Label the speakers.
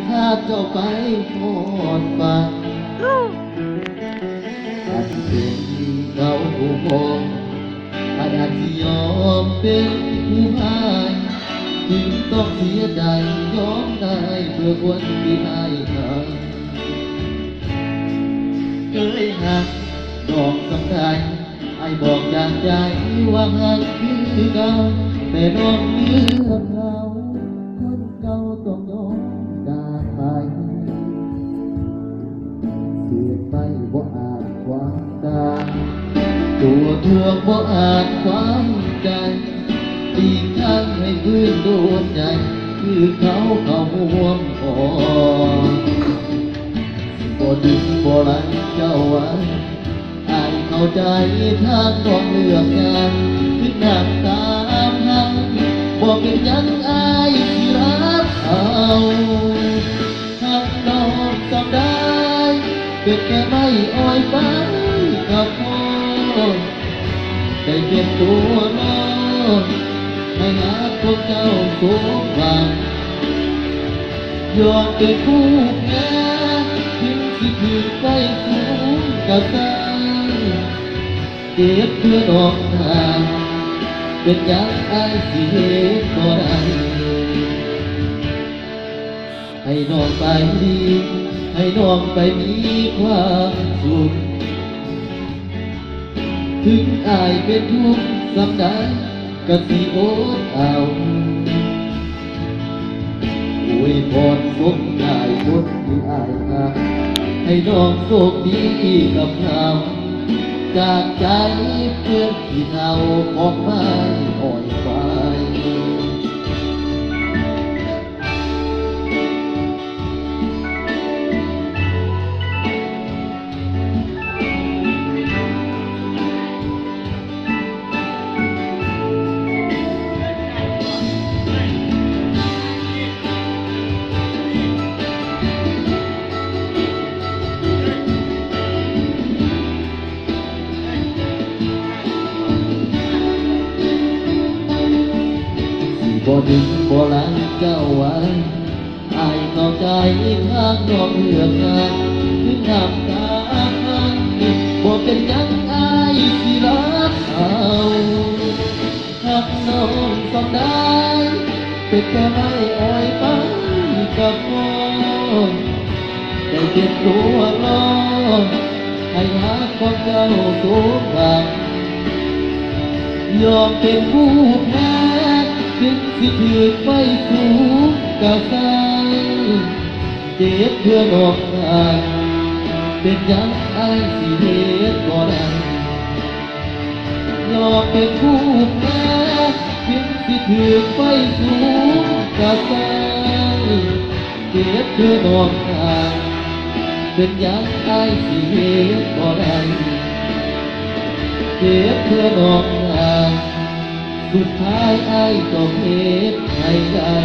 Speaker 1: พาเจ้าไปหอดฝันอาจเป็นเขาผู้พองอาจสิยอมเป็นผู้พายถึงต้องเสียใจยอมได้เพื่อคนที่ให้ทางเคยหักดอกสำคัญไอ้บอกจากใจว่าหักคือเก่าแต่น้องเลือกเขาคนเก่าต้องยอมจากไปเสียไปบ่อาจความตายตัวทวงบ่อาจความใจตีข้างให้พื้นโดนใจคือเขาห่วงอ่อนบ่ดึงบ่ลังเจ้าไว้อายเข้าใจทางต้องเลือกงานถึงหนักตามหักบ่เป็นยังอายที่รักเอาหักน้องจำได้เป็นแค่ไม่อ่อยไปกับพ่อได้เก็บตัวน้องให้หาพวกเจ้าสูงกว่ายอมเป็นผู้แพ้ถึงสิถือไปสูงกับตาเจ็บเพื่อดอกทางเป็นอย่างไอ้สิเหตุบ่ได้ให้น้องไปดีให้น้องไปมีความสุขถึงอายเป็นทุกข์สำได้ก็สิอดเอาอวยพรสมกายคนที่อายรักให้น้องโชคดีกับเขาจากใจเพื่อนที่เท่าของไม้อ่อยไฟบ่ดึงบ่ลังเจ้าไว้อายเข้าใจทางน้องเลือกงานถึงน้ำตาพังบ่เป็นยังอายสิรักเอาหักน้องต้องได้เป็นแค่ไม่อ่อยไปกับพ่อได้เจ็บตัวน้องให้หักของเจ้าสูงกว่ายอมเป็นผู้แพ้ถึงสิถือไปสูงกับใจเจ็บเพื่อดอกทางเป็นยังไอ้สิเหตุบ่ได้ยอมเป็นผู้แพ้ถึงสิถือไปสูงกับใจเจ็บเพื่อดอกทางเป็นยังไอ้สิเหตุบ่ได้เจ็บเพื่อดอกทางสุดท้ายไอ้ต้องเหตุให้ได้